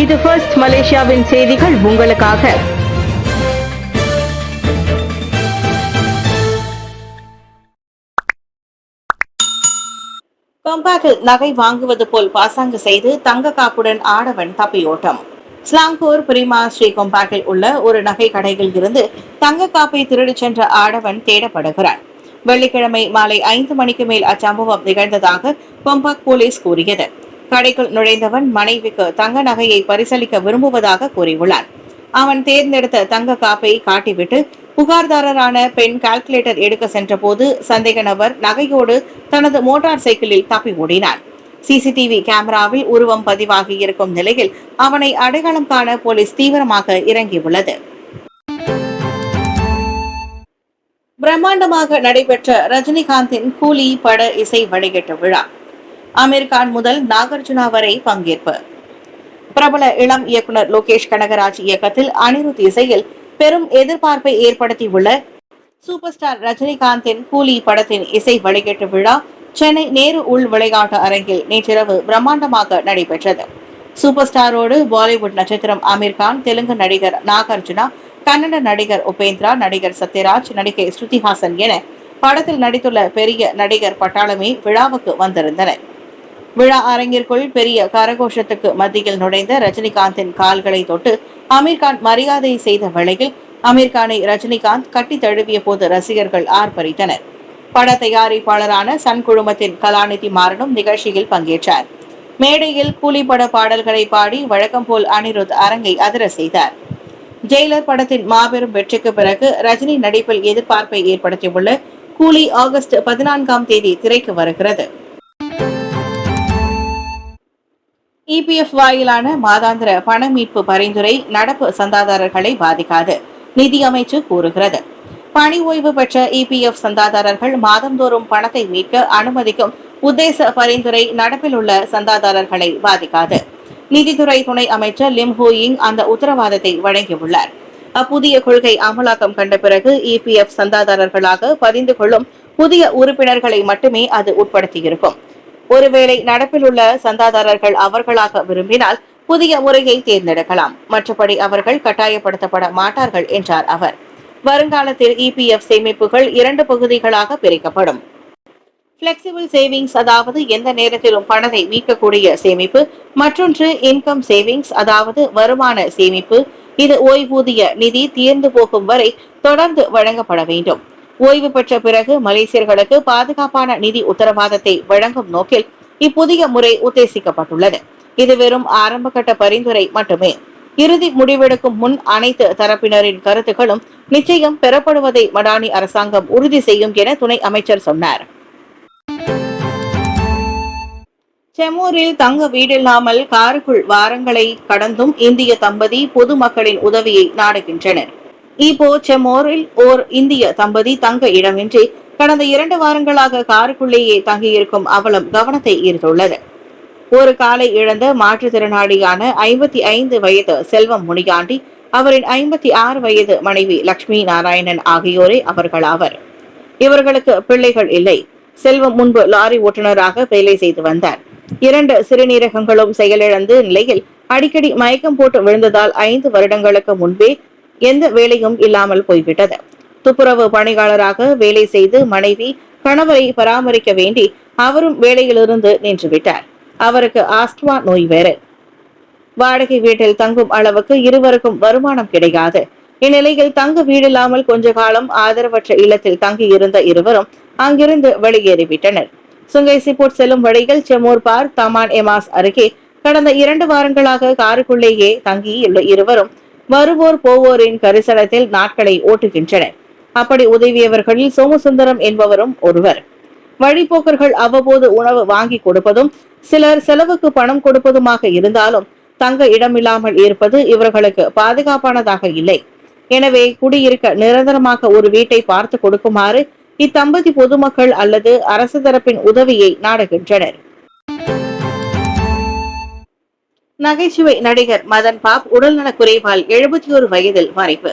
இது ஃபர்ஸ்ட் மலேசியாவின் செய்திகள் உங்களுக்காக. கொம்பாக்கில் நகை வாங்குவது போல் பாசாங்கு செய்து தங்க காப்புடன் ஆடவன் தப்பியோட்டம். ஸ்லாங்கூர் பிரிமா ஸ்ரீ கொம்பாக்கில் உள்ள ஒரு நகை கடையில் இருந்து தங்க காப்பை திருடிச் சென்ற ஆடவன் தேடப்படுகிறார். வெள்ளிக்கிழமை மாலை 5 மணிக்கு மேல் அச்சம்பவம் நிகழ்ந்ததாக கொம்பாக் போலீஸ் கூறியது. கடைக்குள் நுழைந்தவன் மனைவிக்கு தங்க நகையை பரிசளிக்க விரும்புவதாக கூறியுள்ளான். அவன் தேர்ந்தெடுத்த தங்க காப்பை காட்டிவிட்டு புகார்தாரரான பெண் கால்குலேட்டர் எடுக்க சென்ற போது சந்தேக நபர் நகையோடு தனது மோட்டார் சைக்கிளில் தப்பி ஓடினான். சிசிடிவி கேமராவில் உருவம் பதிவாகி இருக்கும் நிலையில் அவனை அடையாளம் காண போலீஸ் தீவிரமாக இறங்கியுள்ளது. பிரம்மாண்டமாக நடைபெற்ற ரஜினிகாந்தின் கூலி பட இசை வெளியீட்டு விழா. ஆமீர் கான் முதல் நாகார்ஜுனா வரை பங்கேற்பு. பிரபல இளம் இயக்குனர் லோகேஷ் கனகராஜ் இயக்கத்தில் அனிருத் இசையில் பெரும் எதிர்பார்ப்பை ஏற்படுத்தியுள்ள சூப்பர் ஸ்டார் ரஜினிகாந்தின் கூலி படத்தின் இசை வெளியீட்டு விழா சென்னை நேரு உள் விளையாட்டு அரங்கில் நேற்றிரவு பிரம்மாண்டமாக நடைபெற்றது. சூப்பர் ஸ்டாரோடு பாலிவுட் நட்சத்திரம் ஆமீர் கான், தெலுங்கு நடிகர் நாகார்ஜுனா, கன்னட நடிகர் உபேந்திரா, நடிகர் சத்யராஜ், நடிகை ஸ்ருதிஹாசன் என படத்தில் நடித்துள்ள பெரிய நடிகர் பட்டாளமே விழாவுக்கு வந்திருந்தனர். விழா அரங்கிற்குள் பெரிய கரகோஷத்துக்கு மத்தியில் நுழைந்த ரஜினிகாந்தின் கால்களை தொட்டு அமீர்கான் மரியாதை செய்த வேளையில் அமீர்கானை ரஜினிகாந்த் கட்டி தழுவிய போது ரசிகர்கள் ஆர்ப்பரித்தனர். பட தயாரிப்பாளரான சன் குழுமத்தின் கலாநிதி மாறனும் நிகழ்ச்சியில் பங்கேற்றார். மேடையில் கூலிப்பட பாடல்களை பாடி வழக்கம் போல் அனிருத் அரங்கை அதிர செய்தார். ஜெயிலர் படத்தின் மாபெரும் வெற்றிக்கு பிறகு ரஜினி நடிப்பில் எதிர்பார்ப்பை ஏற்படுத்தியுள்ள கூலி ஆகஸ்ட் 14ஆம் தேதி திரைக்கு வருகிறது. இபிஎஃப் வாயிலான மாதாந்திர பண மீட்பு பரிந்துரை நடப்பு சந்தாதாரர்களை பாதிக்காது, நிதி அமைச்சு கூறுகிறது. பணி ஓய்வு பெற்ற இபிஎஃப் சந்தாதாரர்கள் மாதந்தோறும் பணத்தை மீட்க அனுமதிக்கும் உத்தேச பரிந்துரை நடப்பில் உள்ள சந்தாதாரர்களை பாதிக்காது. நிதித்துறை துணை அமைச்சர் லிம் ஹூயிங் அந்த உத்தரவாதத்தை வழங்கியுள்ளார். அப்புதிய கொள்கை அமலாக்கம் கண்ட பிறகு இபிஎஃப் சந்தாதாரர்களாக பதிந்து கொள்ளும் புதிய உறுப்பினர்களை மட்டுமே அது உட்படுத்தியிருக்கும். ஒருவேளை நடப்பில் உள்ள சந்தாதாரர்கள் அவர்களாக விரும்பினால் புதிய முறையை தேர்ந்தெடுக்கலாம். மற்றபடி அவர்கள் கட்டாயப்படுத்தப்பட மாட்டார்கள் என்றார் அவர். வருங்காலத்தில் இபிஎஃப் சேமிப்புகள் 2 பகுதிகளாக பிரிக்கப்படும். பிளெக்சிபிள் சேவிங்ஸ், அதாவது எந்த நேரத்திலும் பணத்தை மீட்கக்கூடிய சேமிப்பு. மற்றொன்று இன்கம் சேவிங்ஸ், அதாவது வருமான சேமிப்பு. இது ஓய்வூதிய நிதி தீர்ந்து போகும் வரை தொடர்ந்து வழங்கப்பட வேண்டும். ஓய்வு பெற்ற பிறகு மலேசியர்களுக்கு பாதுகாப்பான நிதி உத்தரவாதத்தை வழங்கும் நோக்கில் இப்புதிய முறை உத்தேசிக்கப்பட்டுள்ளது. இது வெறும் ஆரம்பகட்ட பரிந்துரை மட்டுமே. இறுதி முடிவெடுக்கும் முன் அனைத்து தரப்பினரின் கருத்துக்களும் நிச்சயம் பெறப்படுவதை மடானி அரசாங்கம் உறுதி செய்யும் என துணை அமைச்சர் சொன்னார். செம்மூரில் தங்க வீடில்லாமல் காருக்குள் வாரங்களை கடந்தும் இந்திய தம்பதி பொதுமக்களின் உதவியை நாடுகின்றனர். இப்போ செம்மோரில் ஓர் இந்திய தம்பதி தங்க இடமின்றி கடந்த 2 வாரங்களாக காருக்குள்ளேயே தங்கியிருக்கும் அவலம் கவனத்தை ஈர்த்துள்ளது. ஒரு காலை இழந்த மாற்றுத்திறனாளியான 55 வயது செல்வம் முனியாண்டி, அவரின் 56 வயது மனைவி லட்சுமி நாராயணன் ஆகியோரே அவர்களாவர். இவர்களுக்கு பிள்ளைகள் இல்லை. செல்வம் முன்பு லாரி ஓட்டுநராக வேலை செய்து வந்தார். 2 சிறுநீரகங்களும் செயலிழந்த நிலையில் அடிக்கடி மயக்கம் போட்டு விழுந்ததால் 5 வருடங்களுக்கு முன்பே எந்த வேலையும் இல்லாமல் போய்விட்டது. துப்புரவு பணியாளராக வேலை செய்து மனைவி கணவரை பராமரிக்க வேண்டி அவரும் வேலையிலிருந்து நின்றுவிட்டார். அவருக்கு ஆஸ்துமா நோய் வேறு. வாடகை வீட்டில் தங்கும் அளவுக்கு இருவருக்கும் வருமானம் கிடையாது. இந்நிலையில் தங்க வீடில்லாமல் கொஞ்ச காலம் ஆதரவற்ற இல்லத்தில் தங்கியிருந்த இருவரும் அங்கிருந்து வெளியேறிவிட்டனர். சுங்கை சிப்போட் செல்லும் வழியில் செம்மூர் பார்க் தமான் எமாஸ் அருகே கடந்த 2 வாரங்களாக காருக்குள்ளேயே தங்கியுள்ள இருவரும் வருவோர் போவோரின் கரிசனத்தில் நாட்களை ஓட்டுகின்றனர். அப்படி உதவியவர்களில் சோமசுந்தரம் என்பவரும் ஒருவர். வழிபோக்கர்கள் அவ்வப்போது உணவு வாங்கி கொடுப்பதும் சிலர் செலவுக்கு பணம் கொடுப்பதுமாக இருந்தாலும் தங்க இடமில்லாமல் இருப்பது இவர்களுக்கு பாதுகாப்பானதாக இல்லை. எனவே குடியிருக்க நிரந்தரமாக ஒரு வீட்டை பார்த்து கொடுக்குமாறு இத்தம்பதி பொதுமக்கள் அல்லது அரசு தரப்பின் உதவியை நாடுகின்றனர். நகைச்சுவை நடிகர் மதன் பாப் உடல்நலக் குறைவால் 71 வயதில் மறைவு.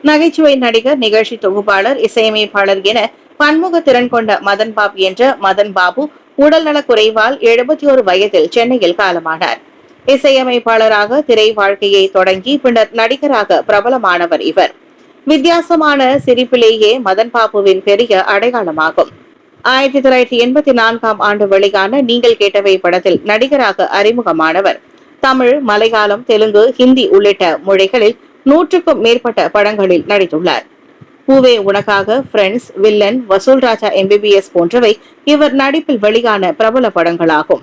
நகைச்சுவை நடிகர், நிகழ்ச்சி தொகுப்பாளர், இசையமைப்பாளர் என பன்முக திறன் கொண்ட மதன் பாப் என்ற மதன் பாபு உடல்நலக் குறைவால் 71 வயதில் சென்னையில் காலமானார். இசையமைப்பாளராக திரை வாழ்க்கையை தொடங்கி பின்னர் நடிகராக பிரபலமானவர் இவர். வித்தியாசமான சிரிப்பிலேயே மதன் பாபுவின் பெரிய அடையாளமாகும். 1984ஆம் ஆண்டு வெளியான நீங்கள் கேட்டவை படத்தில் நடிகராக அறிமுகமானவர். தமிழ், மலையாளம், தெலுங்கு, ஹிந்தி உள்ளிட்ட மொழிகளில் 100க்கும் மேற்பட்ட படங்களில் நடித்துள்ளார். பூவே உனக்காக, பிரெண்ட்ஸ், வில்லன், வசூல் ராஜா MBBS போன்றவை இவர் நடிப்பில் வெளியான பிரபல படங்களாகும்.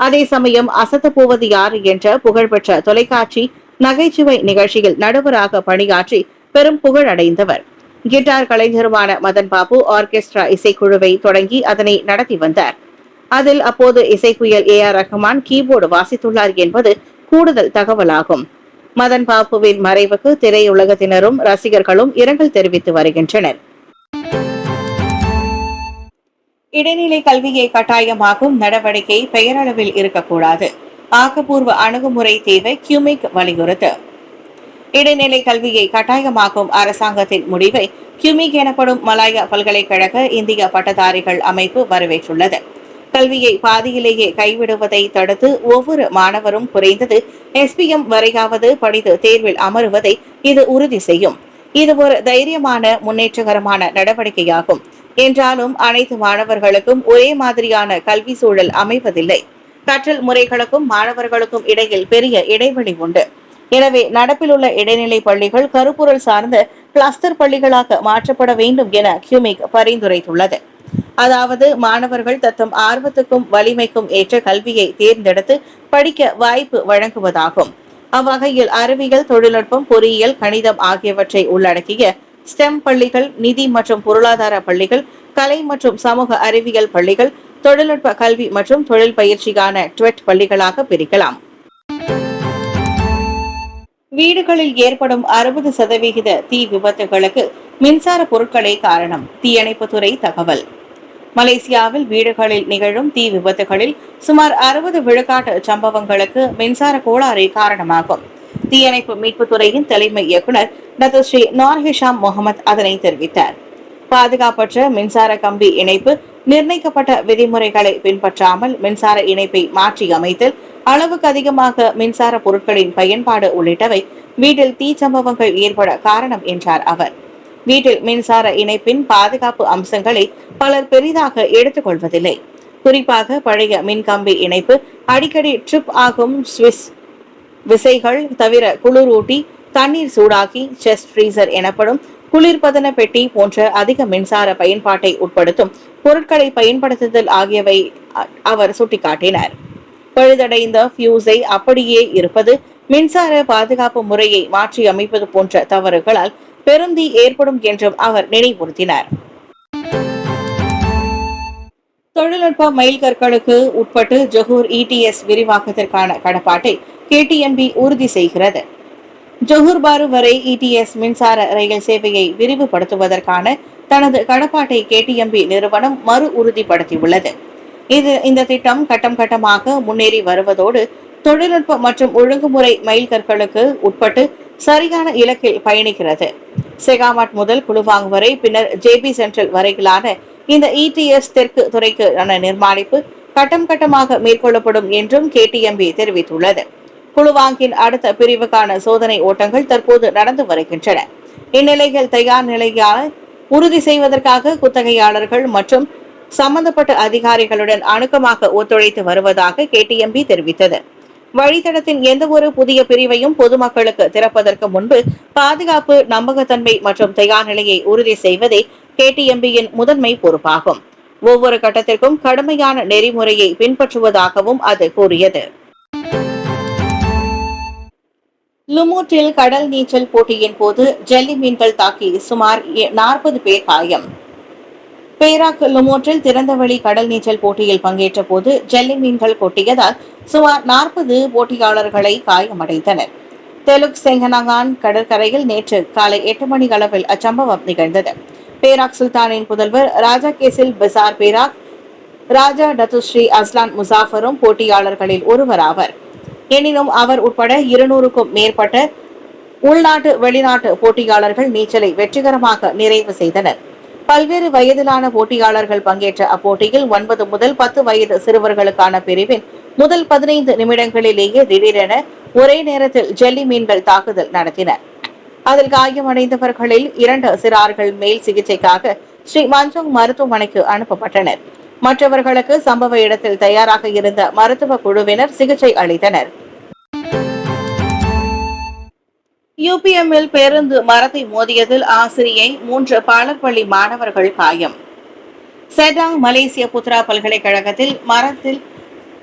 அதே சமயம் அசத்த போவது யாரு என்ற புகழ்பெற்ற தொலைக்காட்சி நகைச்சுவை நிகழ்ச்சியில் நடுவராக பணியாற்றி பெரும் புகழ் அடைந்தவர். கிட்டார் கலைஞருமான மதன் பாபு ஆர்கெஸ்ட்ரா இசைக்குழுவை தொடங்கி அதனை நடத்தி வந்தார். அதில் அப்போது இசைப்புயல் AR ரஹ்மான் கீபோர்டு வாசித்துள்ளார் என்பது கூடுதல் தகவலாகும். மதன் பாபுவின் மறைவுக்கு திரையுலகத்தினரும் ரசிகர்களும் இரங்கல் தெரிவித்து வருகின்றனர். இடைநிலை கல்வியை கட்டாயமாக்கும் நடவடிக்கை பெயரளவில் இருக்கக்கூடாது. ஆக்கப்பூர்வ அணுகுமுறை தேவை. கியூமிக் வலியுறுத்து. இடைநிலை கல்வியை கட்டாயமாக்கும் அரசாங்கத்தின் முடிவை கியூமிக் எனப்படும் மலாயா பல்கலைக்கழக இந்திய பட்டதாரிகள் அமைப்பு வரவேற்றுள்ளது. கல்வியை பாதியிலேயே கைவிடுவதை தடுத்து ஒவ்வொரு மாணவரும் குறைந்தது SPM வரையாவது படித்து தேர்வில் அமருவதை இது உறுதி செய்யும். இது ஒரு தைரியமான முன்னேற்றகரமான நடவடிக்கையாகும். என்றாலும் அனைத்து மாணவர்களுக்கும் ஒரே மாதிரியான கல்வி சூழல் அமைவதில்லை. கற்றல் முறைகளுக்கும் மாணவர்களுக்கும் இடையில் பெரிய இடைவெளி உண்டு. எனவே நடப்பில் உள்ள இடைநிலை பள்ளிகள் கருப்பொருள் சார்ந்த கிளஸ்டர் பள்ளிகளாக மாற்றப்பட வேண்டும் என கியூமிக் பரிந்துரைத்துள்ளது. அதாவது மாணவர்கள் தத்தம் ஆர்வத்துக்கும் வலிமைக்கும் ஏற்ற கல்வியை தேர்ந்தெடுத்து படிக்க வாய்ப்பு வழங்குவதாகும். அவ்வகையில் அறிவியல், தொழில்நுட்பம், பொறியியல், கணிதம் ஆகியவற்றை உள்ளடக்கிய ஸ்டெம் பள்ளிகள், நிதி மற்றும் பொருளாதார பள்ளிகள், கலை மற்றும் சமூக அறிவியல் பள்ளிகள், தொழில்நுட்ப கல்வி மற்றும் தொழில் பயிற்சிக்கான ட்வெட் பள்ளிகளாக பிரிக்கலாம். வீடுகளில் ஏற்படும் 60% தீ விபத்துகளுக்கு மின்சார பொருட்களே காரணம். தீயணைப்புத்துறை தகவல். மலேசியாவில் வீடுகளில் நிகழும் தீ விபத்துகளில் சுமார் 60 விழுக்காட்டு சம்பவங்களுக்கு மின்சார கோளாறு காரணமாகும். தீயணைப்பு மீட்புத்துறையின் தலைமை இயக்குநர் டாக்டர் ஸ்ரீ நூர்ஹிஷாம் முகமது அதனை தெரிவித்தார். பாதுகாப்பற்ற மின்சார கம்பி இணைப்பு, நிர்ணயிக்கப்பட்ட விதிமுறைகளை பின்பற்றாமல் மின்சார இணைப்பை மாற்றி அமைத்தல், அளவுக்கு அதிகமாக மின்சார பொருட்களின் பயன்பாடு உள்ளிட்டவை வீட்டில் தீ சம்பவங்கள் ஏற்பட காரணம் என்றார் அவர். வீட்டில் மின்சார இணைப்பின் பாதுகாப்பு அம்சங்களை பலர் பெரிதாக எடுத்துக் கொள்வதில்லை. குறிப்பாக பழைய மின்கம்பி இணைப்பு அடிக்கடி ட்ரிப் ஆகும், ஸ்விஸ் விசைகள் தவிர குளிரூட்டி, தண்ணீர் சூடாக்கி, செஸ்ட் ஃப்ரீசர் எனப்படும் குளிர்பதன பெட்டி போன்ற அதிக மின்சார பயன்பாட்டை உட்படுத்தும் பொருட்களை பயன்படுத்துதல் ஆகியவை அவர் சுட்டிக்காட்டினார். பழுதடைந்த ஃபியூஸை அப்படியே இருப்பது, மின்சார பாதுகாப்பு முறையை மாற்றி அமைப்பது போன்ற தவறுகளால் பெருந்தீ ஏற்படும் என்றும் அவர் நினைவுறுத்தினார். தொழில்நுட்ப மைல்கற்களுக்கு உட்பட்டு ஜொஹூர் ETS விரிவாக்கத்திற்கான கடப்பாட்டை KTMB உறுதி செய்கிறது. ஜொஹூர் பாரு வரை ETS மின்சார ரயில் சேவையை விரிவுபடுத்துவதற்கான தனது கடப்பாட்டை KTMB நிறுவனம் மறு உறுதிப்படுத்தியுள்ளது. இந்த திட்டம் கட்டம் கட்டமாக முன்னேறி வருவதோடு தொழில்நுட்ப மற்றும் ஒழுங்குமுறை மைல்கற்களுக்கு உட்பட்டு சரியான இலக்கில் பயணிக்கிறது. செகாமட் முதல் குலுவாங் வரை, பின்னர் JB சென்ட்ரல் வரையிலான இந்த ETS தெற்கு துறைக்கான நிர்மாணிப்பு கட்டம் கட்டமாக மேற்கொள்ளப்படும் என்றும் KTMB தெரிவித்துள்ளது. குலுவாங்கின் அடுத்த பிரிவுக்கான சோதனை ஓட்டங்கள் தற்போது நடந்து வருகின்றன. இந்நிலையில் தயார் நிலையை உறுதி செய்வதற்காக குத்தகையாளர்கள் மற்றும் சம்பந்தப்பட்ட அதிகாரிகளுடன் அணுக்கமாக ஒத்துழைத்து வருவதாக KTMB தெரிவித்தது. வழித்தடத்தின் எந்த ஒரு புதிய பிரிவையும் பொதுமக்களுக்கு திறப்பதற்கு முன்பு பாதுகாப்பு, நம்பகத்தன்மை மற்றும் தயார் நிலையை உறுதி செய்வதே KTMB-யின் முதன்மை பொறுப்பாகும். ஒவ்வொரு கட்டத்திற்கும் கடுமையான நெறிமுறையை பின்பற்றுவதாகவும் அது கூறியது. லுமூட்டில் கடல் நீச்சல் போட்டியின் போது ஜெல்லி மீன்கள் தாக்கி சுமார் 40 பேர் காயம். பேராக் லுமூட்டில் திறந்தவெளி கடல் நீச்சல் போட்டியில் பங்கேற்ற போது ஜெல்லி மீன்கள் கொட்டியதால் சுமார் 40 போட்டியாளர்களை காயமடைந்தனர். தெலுக் செங்கனகான் கடற்கரையில் நேற்று காலை 8 மணி அளவில் அச்சம்பவம் நிகழ்ந்தது. பேராக் சுல்தானின் புதல்வர் ராஜா கேசில் பெசார் பேராக் ராஜா டத்துஸ்ரீ அஸ்லான் முசாஃபரும் போட்டியாளர்களில் ஒருவராவர். எனினும் அவர் உட்பட 200க்கும் மேற்பட்ட உள்நாட்டு வெளிநாட்டு போட்டியாளர்கள் நீச்சலை வெற்றிகரமாக நிறைவு செய்தனர். பல்வேறு வயதிலான போட்டியாளர்கள் பங்கேற்ற அப்போட்டியில் 9 முதல் 10 வயது சிறுவர்களுக்கான பிரிவின் முதல் 15 நிமிடங்களிலேயே திடீரென ஒரே நேரத்தில் ஜெல்லி மீன்கள் தாக்குதல் நடத்தின. அதில் காயமடைந்தவர்களில் 2 சிறார்கள் மேல் சிகிச்சைக்காக ஸ்ரீ மஞ்சோங் மருத்துவமனைக்கு அனுப்பப்பட்டனர். மற்றவர்களுக்கு சம்பவ இடத்தில் தயாராக இருந்த மருத்துவ குழுவினர் சிகிச்சை அளித்தனர். யூபிஎம்மில் பேருந்து மரத்தை மோதியதில் ஆசிரியை 3 பாலர்பள்ளி மாணவர்கள் காயம். செடாங் மலேசிய புத்ரா பல்கலைக்கழகத்தில் மரத்தில்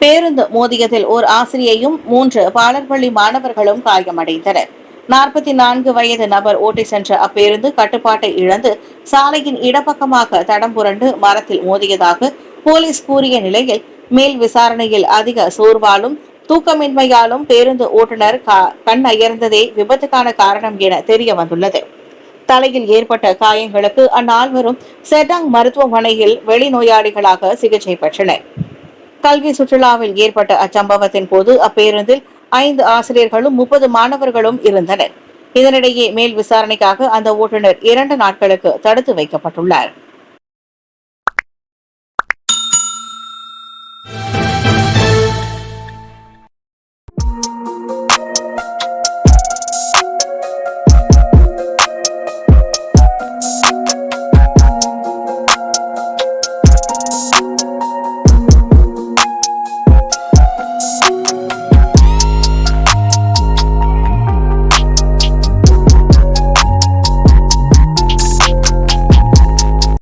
பேருந்து மோதியதில் ஓர் ஆசிரியையும் 3 பாலர்பள்ளி மாணவர்களும் காயமடைந்தனர். 44 வயது நபர் ஓட்டி சென்ற அப்பேருந்து கட்டுப்பாட்டை இழந்து சாலையின் இடப்பக்கமாக தடம் புரண்டு மரத்தில் மோதியதாக போலீஸ் கூறிய நிலையில், மேல் விசாரணையில் அதிக சோர்வாலும் தூக்கமின்மையாலும் பேருந்து ஓட்டுநர் கண் அயர்ந்ததே விபத்துக்கான காரணம் என தெரிய வந்துள்ளது. தலையில் ஏற்பட்ட காயங்களுக்கு அந்நால்வரும் செட்டாங் மருத்துவமனையில் வெளிநோயாளிகளாக சிகிச்சை பெற்றனர். கல்வி சுற்றுலாவில் ஏற்பட்ட அச்சம்பவத்தின் போது அப்பேருந்தில் 5 ஆசிரியர்களும் 30 மாணவர்களும் இருந்தனர். இதனிடையே மேல் விசாரணைக்காக அந்த ஓட்டுநர் 2 நாட்களுக்கு தடுத்து வைக்கப்பட்டுள்ளார்.